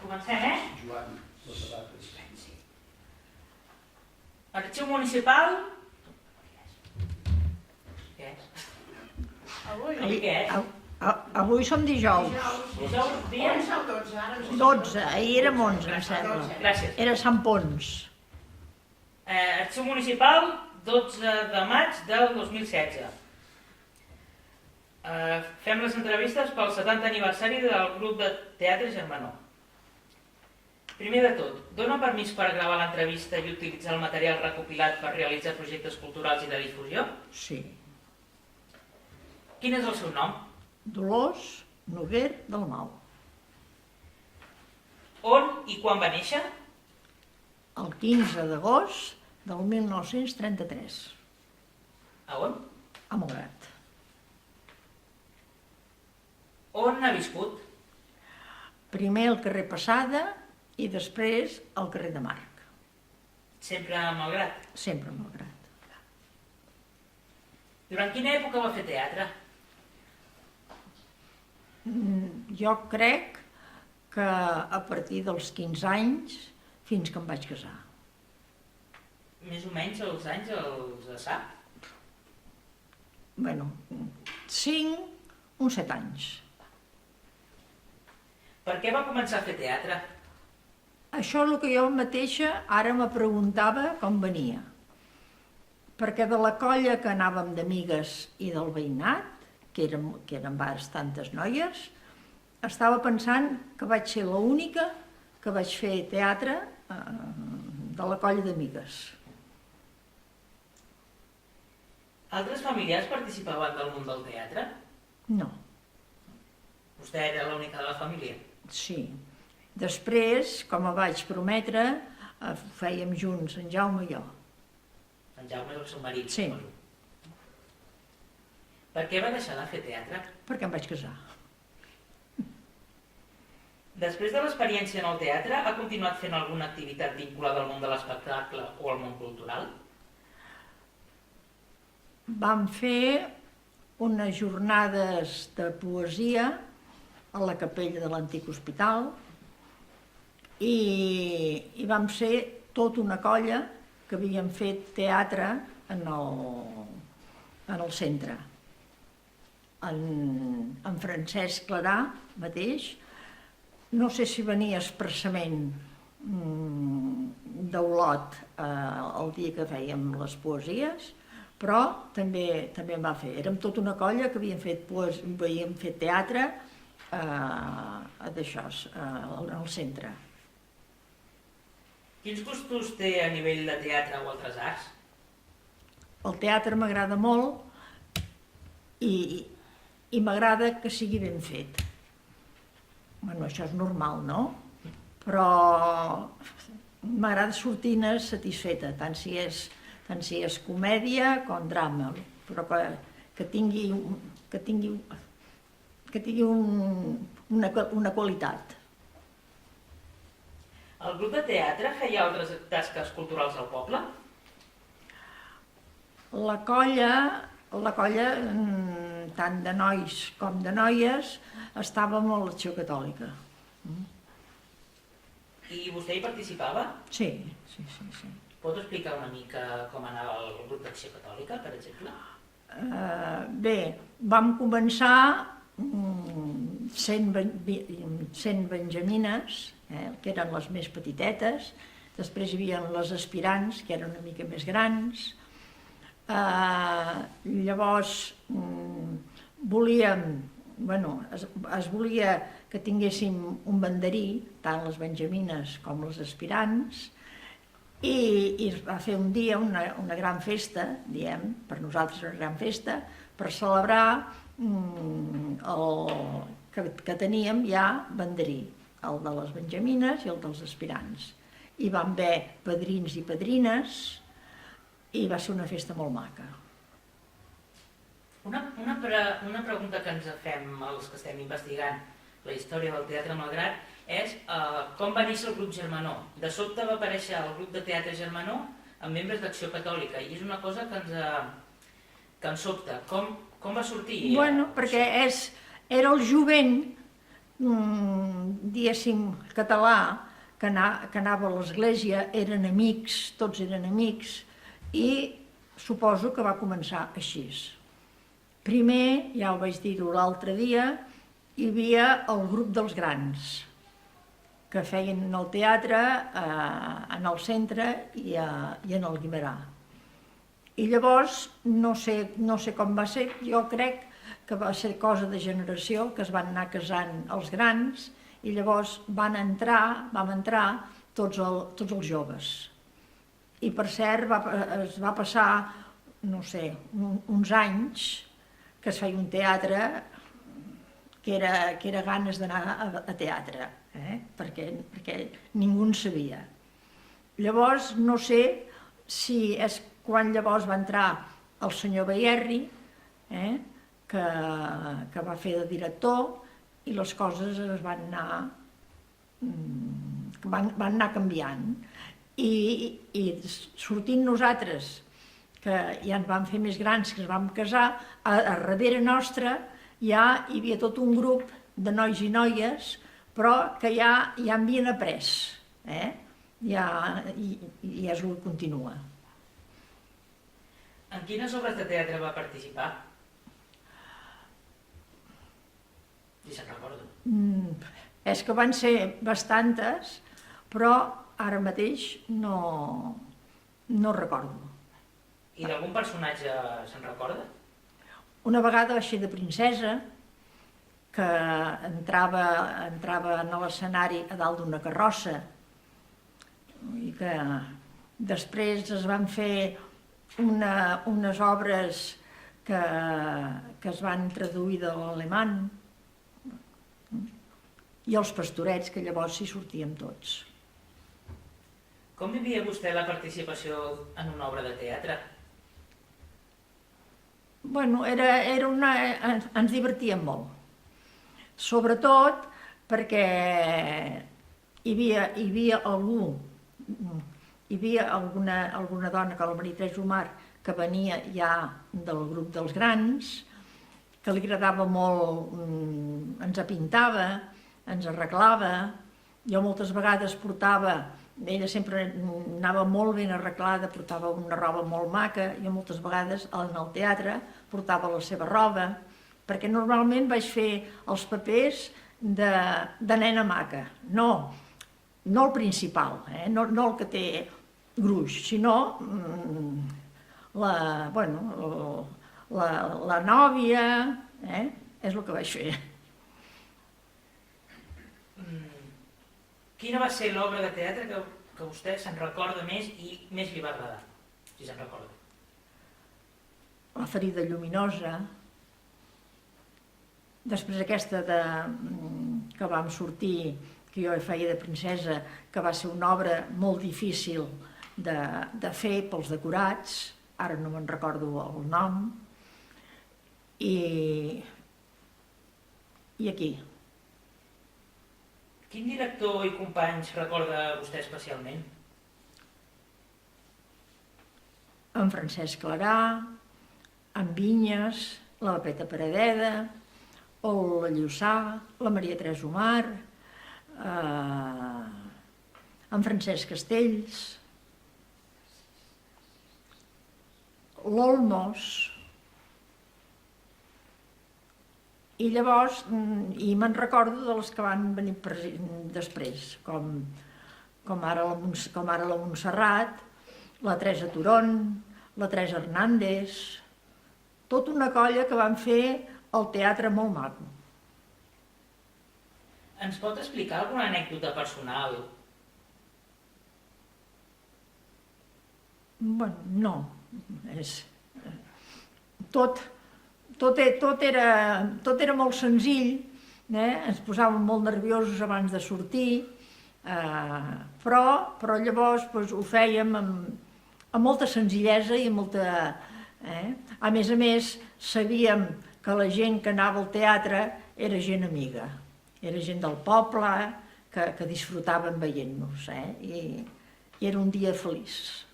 Comencem, Joan, les dates. Arxiu municipal. Què és? Avui què és? Avui som dijous. Dijous, dia? 12, ahir érem 11, em sembla. Gràcies. Era Sant Pons. Arxiu municipal, 12 de maig del 2016. Fem les entrevistes pel 70 aniversari del grup de teatre Germanó. Primer de tot, dona permís per gravar l'entrevista i utilitzar el material recopilat per realitzar projectes culturals i de difusió? Sí. Quin és el seu nom? Dolors Noguer Dalmau. On i quan va néixer? El 15 d'agost del 1933, A on? a Malgrat. On ha viscut? Primer al carrer Passada i després al carrer de Marc. Sempre a Malgrat. Sempre a Malgrat. Durant quina època va fer teatre? Jo crec que a partir dels 15 anys fins que em vaig casar. Més o menys els anys els sap? Bueno, 5, uns 7 anys. Per què va començar a fer teatre? Això és el que jo mateixa ara me preguntava com venia. Perquè de la colla que anàvem d'amigues i del veïnat, que eren bastantes noies, estava pensant que vaig ser l'única que vaig fer teatre de la colla d'amigues. Altres familiars participaven del món del teatre? No, Vostè era l'única de la família? sí. Després, com em vaig prometre, fèiem junts, en Jaume i jo. En Jaume és el seu marit, Sí. suposo. Per què va deixar de fer teatre? Perquè em vaig casar. Després de l'experiència en el teatre, ha continuat fent alguna activitat vinculada al món de l'espectacle o al món cultural? Vam fer unes jornades de poesia a la capella de l'antic hospital i vam ser tota una colla que havíem fet teatre en el centre. En Francesc Clarà mateix, no sé si venia expressament d'Olot el dia que fèiem les poesies, però també en va fer. Érem tota una colla que havíem fet teatre d'això, al centre. Quins gustos té a nivell de teatre o altres arts? El teatre m'agrada molt i m'agrada que sigui ben fet. Bueno, això és normal, no? Però m'agrada sortir-ne satisfeta, tant si és comèdia com drama, però que tingui una qualitat. El grup de teatre feia altres tasques culturals al poble? La colla, tant de nois com de noies, estàvem a l'Acció Catòlica. I vostè hi participava? Sí. Pot explicar una mica com anava el grup d'Acció Catòlica, per exemple? Bé, vam començar 100 benjamines, que eren les més petitetes, després hi havia les aspirants, que eren una mica més grans. Llavors es volia que tinguéssim un banderí, tant les benjamines com les aspirants, i es va fer un dia una gran festa, diem, per nosaltres una gran festa, per celebrar que teníem ja banderí, el de les benjamines i el dels aspirants. Hi van haver padrins i padrines i va ser una festa molt maca. Una pregunta que ens fem els que estem investigant la història del teatre Malgrat és com va néixer el grup Germanó. De sobte va aparèixer el grup de teatre Germanó amb membres d'Acció Catòlica i és una cosa que ens sobta. Com va sortir? Bueno, perquè era el jovent diguéssim, català, que anava a l'església, eren amics, tots eren amics, i suposo que va començar així. Primer, ja ho vaig dir-ho l'altre dia, hi havia el grup dels grans, que feien el teatre en el centre i en el Guimerà. I llavors, no sé com va ser, jo crec que va ser cosa de generació, que es van anar casant els grans, i llavors vam entrar tots els joves. I per cert, es va passar, no sé, uns anys que es feia un teatre que era ganes d'anar a teatre, perquè ningú en sabia. Llavors, no sé si és quan llavors va entrar el senyor Baierri, que va fer de director, i les coses es van anar canviant. I sortint nosaltres, que ja ens vam fer més grans, que ens vam casar, a darrere nostra ja hi havia tot un grup de nois i noies, però que ja havien après, i és el que continua. En quines obres de teatre va participar? Si se'n recorda. És que van ser bastantes, però ara mateix no recordo. I d'algun personatge se'n recorda? Una vegada vaig ser de princesa, que entrava a l'escenari a dalt d'una carrossa, i que després es van fer unes obres que es van traduir de l'alemany, i els pastorets, que llavors s'hi sortíem tots. Com vivia vostè la participació en una obra de teatre? Bueno, ens divertíem molt. Sobretot perquè hi havia alguna dona, que la Maria Teresa Omar, que venia ja del grup dels grans, que li agradava molt, ens pintava, ens arreglava. Jo moltes vegades ella sempre anava molt ben arreglada, portava una roba molt maca. Jo moltes vegades en el teatre portava la seva roba, perquè normalment vaig fer els papers de nena maca. No el principal, no el que té gruix, sinó la nòvia, és el que vaig fer. Quina va ser l'obra de teatre que vostè se'n recorda més i més li va agradar, si se'n recorda? La ferida lluminosa. Després aquesta que vam sortir, que jo feia de princesa, que va ser una obra molt difícil de fer pels decorats, ara no me'n recordo el nom, i aquí. Quin director i companys recorda vostè especialment? En Francesc Clarà, en Vinyes, la Pepeta Paradeda, la Lluçà, la Maria Teresa Omar, en Francesc Castells, l'Olmos. I llavors, me'n recordo de les que van venir després, com ara la Montserrat, la Teresa Turon, la Teresa Hernández, tota una colla que van fer el teatre molt maco. Ens pot explicar alguna anècdota personal? Bueno, no. Tot era molt senzill, ens posàvem molt nerviosos abans de sortir, però llavors ho fèiem amb molta senzillesa i amb molta... A més, sabíem que la gent que anava al teatre era gent amiga, era gent del poble que disfrutaven veient-nos, i era un dia feliç.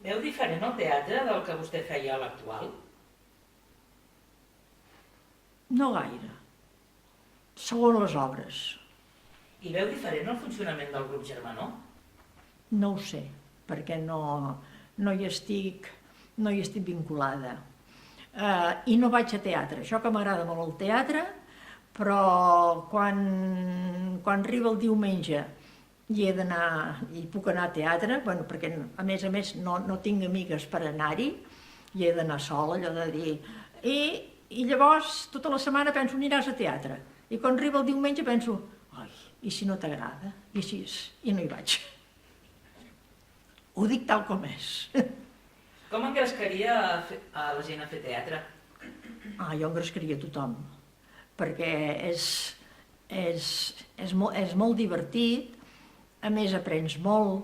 Veu diferent el teatre del que vostè feia a l'actual? No gaire. segons les obres. I veu diferent el funcionament del grup Germanó? No ho sé, perquè no hi estic vinculada. I no vaig a teatre. Això que m'agrada molt el teatre, però quan arriba el diumenge i puc anar a teatre, bueno, perquè a més no tinc amigues per anar-hi, i he d'anar sola, allò de dir... I llavors tota la setmana penso, aniràs a teatre. I quan arriba el diumenge penso, ai, i si no t'agrada? I així, i no hi vaig. Ho dic tal com és. Com engrescaria a la gent a fer teatre? Jo engrescaria tothom, perquè és molt divertit, a més aprens molt,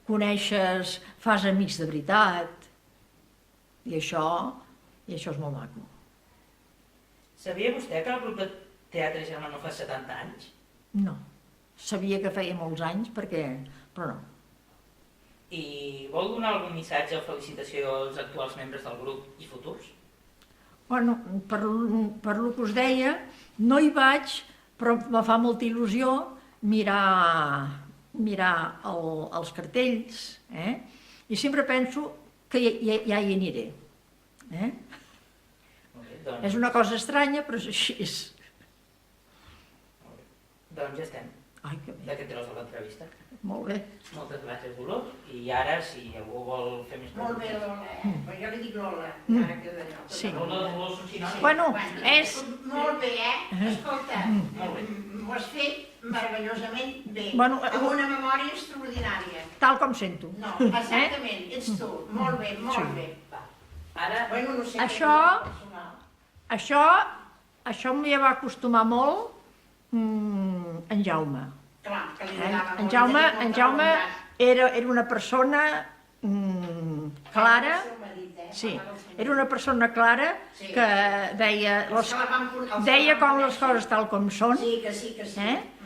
coneixes, fas amics de veritat, i això és molt maco. Sabia vostè que el grup de teatre Germanó fa 70 anys? No, sabia que feia molts anys, però no. I vol donar algun missatge o felicitació als actuals membres del grup i futurs? Bueno, per lo que us deia, no hi vaig, però me fa molta il·lusió mirar els cartells, i sempre penso que ja hi aniré. Doncs... És una cosa estranya, però és així. Doncs ja estem. Ai, que bé. D'aquest tros de l'entrevista. Molt bé. Moltes gràcies, Dolors. I ara, si algú vol fer més Molt bé, preguntes... Lola, però jo li dic Lola, ara que d'allò. Sí. Lola, Dolors són sinònims. Bueno, és... Molt bé, Escolta, Molt bé. m'ho has fet meravellosament bé, Bueno, amb una memòria extraordinària. tal com sento. No, exactament, ets tu. Molt bé, molt bé. Ara, Bueno, no sé Això m'hi va acostumar molt en Jaume. Clar, que li agradava En molt, Jaume, tenia molta en Jaume voluntat. era una persona clara, El seu marit, sí, Parla del seu marit. era una persona clara Sí. que deia Els que la van con- els que deia la van com les conèixer. coses tal com són, Sí, que sí,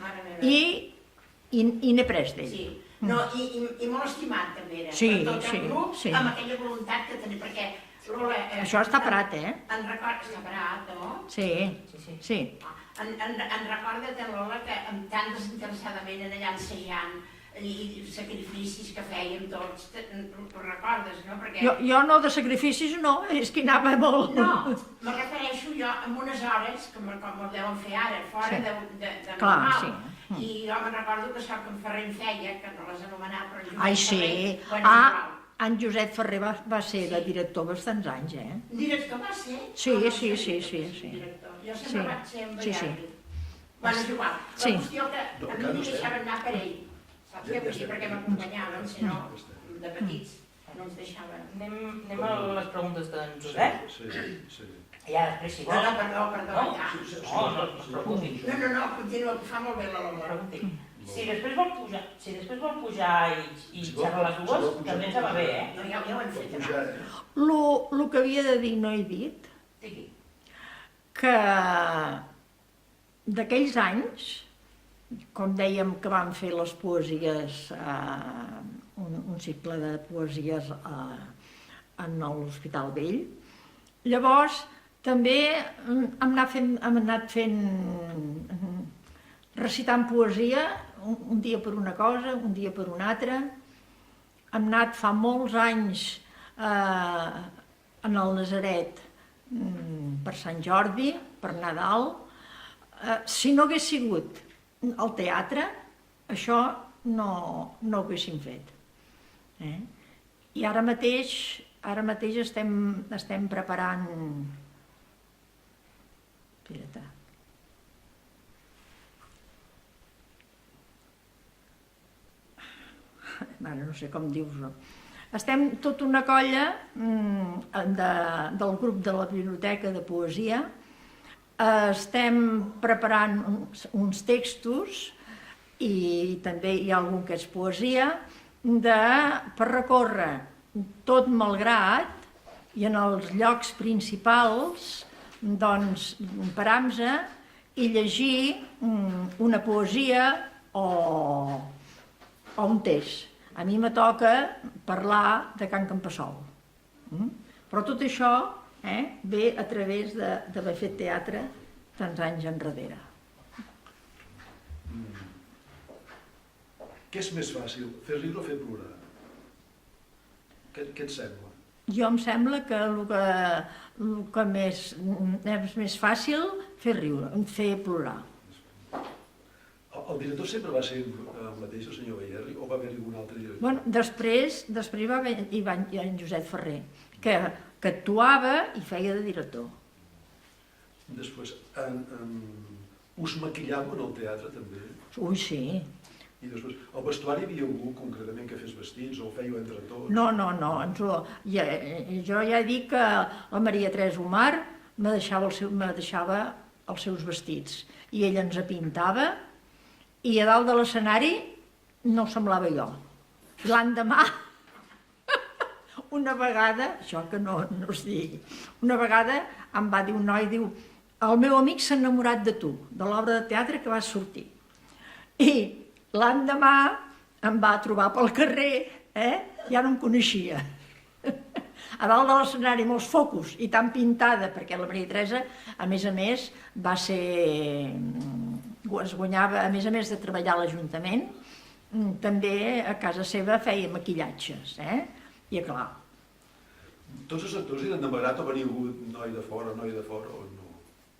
mare meva. i n'he pres d'ell. Sí. No, i molt estimat també era, Sí, per tot sí, el grup, sí. amb aquella voluntat que tenia, perquè Lola... Això està parat, En record... Està parat, no? Sí, sí. sí. En recorda, Lola, que amb tan desinteressadament en allà ensaiant i sacrificis que fèiem tots, ho recordes, no? Perquè... Jo no, de sacrificis no, és que anava molt... No, me refereixo jo a unes hores, com ho deuen fer ara, fora Sí. de Clar, normal. sí. I jo me'n recordo que això que en Ferrer en feia, que no les anomenava, però en Josep Ai, sí. Ferrer, bueno, és igual. En Josep Ferrer va ser de Sí. director bastants anys, Director va ser? Sí, Ah, no sí, sé, sí, director, sí, sí. director. Jo Sí. sempre vaig ser Sí, sí. enviat-li. Bueno, és igual. Sí. La qüestió que a mi m'hi deixaven anar per ell. Saps què? Vull dir, perquè m'acompanyaven, si no, de petits no ens deixaven. Anem a les preguntes d'en Josep. Sí. I ara, després, si No, vol... no, perdó, ja. No es preocupi. No, continua, que fa molt bé la Lola. Pregunti. Si després vol pujar i xerrar les dues, també ens va bé, No, ja ho hem fet Pujar, abans. El que havia de dir no he dit, Digui. que d'aquells anys, com dèiem que vam fer les poesies, un cicle de poesies en l'Hospital Vell, llavors també hem anat fent recitant poesia, un dia per una cosa, un dia per una altra. Hem anat fa molts anys en el Nazaret per Sant Jordi, per Nadal. Si no hagués sigut el teatre, això no ho haguéssim fet. I ara mateix estem preparant... Espera't. Ara no sé com dius-ho. Estem tota una colla del grup de la biblioteca de poesia. Estem preparant uns textos i també hi ha algun que és poesia per recórrer tot Malgrat i en els llocs principals doncs parar-nos i llegir una poesia o un text. A mi me toca parlar de Can Campassol. Però tot això ve a través d'haver fet teatre tants anys enrere. Què és més fàcil, fer riure o fer plorar? Què et sembla? Jo em sembla que el que és més fàcil fer riure, fer plorar. El director sempre va ser el mateix, el senyor Bayerri, o va haver-hi algun altre director? Bueno, després va haver en Josep Ferrer, que actuava i feia de director. Després, us maquillàveu en el teatre també? Ui, sí. I després, al vestuari hi havia algú concretament que fes vestits o ho fèieu entre tots? No, jo ja he dit que la Maria Teresa Omar me deixava els seus vestits i ella ens apintava i a dalt de l'escenari no semblava jo. L'endemà, una vegada, això que no es digui, una vegada em va dir un noi, diu, el meu amic s'ha enamorat de tu, de l'obra de teatre que vas sortir. I l'endemà em va trobar pel carrer, ja no em coneixia. A dalt de l'escenari amb els focus i tan pintada, perquè la Maria Teresa, a més, es guanyava, a més de treballar a l'Ajuntament, també a casa seva feia maquillatges, i clar. Tots els actors eren de Malgrat o venia algú noi de fora o no?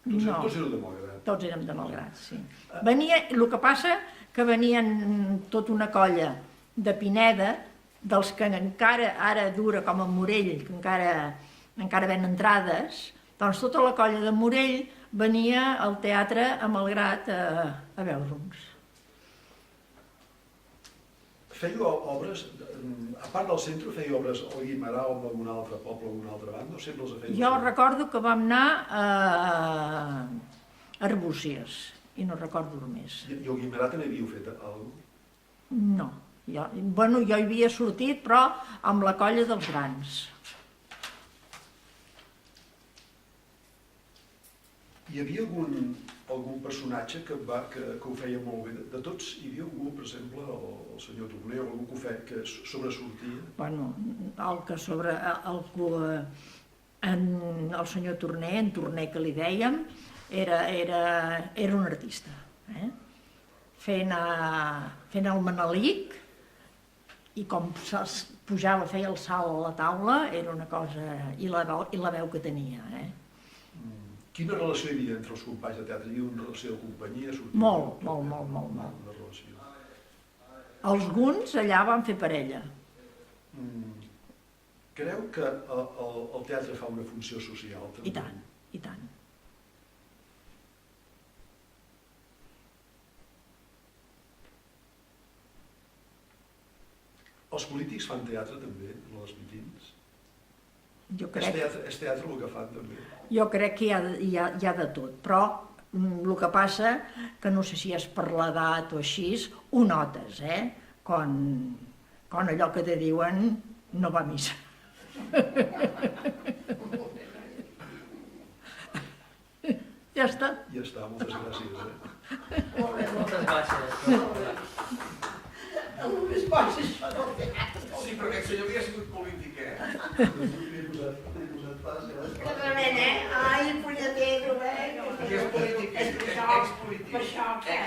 Tots eren de Malgrat? Tots érem de Malgrat, sí. El que passa que venien tota una colla de Pineda, dels que encara ara dura com a Morell, que encara ven entrades, doncs tota la colla de Morell venia al teatre a Malgrat a veure'ns. Fèieu obres, a part del centre, fèieu obres a Guimerà o en algun altre poble o en alguna altra banda, o sempre les fèieu? Jo recordo que vam anar a Arbúcies, i no recordo més. I a Guimerà també havíeu fet alguna cosa? No. Jo hi havia sortit, però amb la colla dels grans. Hi havia algun personatge que ho feia molt bé? De tots hi havia algú, per exemple, el senyor Torner, o algú que sobresortia? Bueno, el senyor Torner, en Torner que li dèiem, era un artista. Fent el Manelic, i com pujava, feia el salt a la taula, era una cosa... I la veu que tenia, Quina relació hi havia entre els companys de teatre? Hi havia una relació de companyia? Molt. Alguns allà van fer parella. Creu que el teatre fa una funció social? I tant. Els polítics fan teatre també, els mitjans? És teatre el que fan també? Jo crec que hi ha de tot, però el que passa que no sé si és per l'edat o així, ho notes, quan allò que te diuen no va a missa. Ja està. Ja està, moltes gràcies. Moltes gràcies. Només pots això del teatre. Sí, però aquest senyor havia sigut polític, L'he posat fàcil, Clarament, ai, punyetero, I és polític, és expolític. Per això que...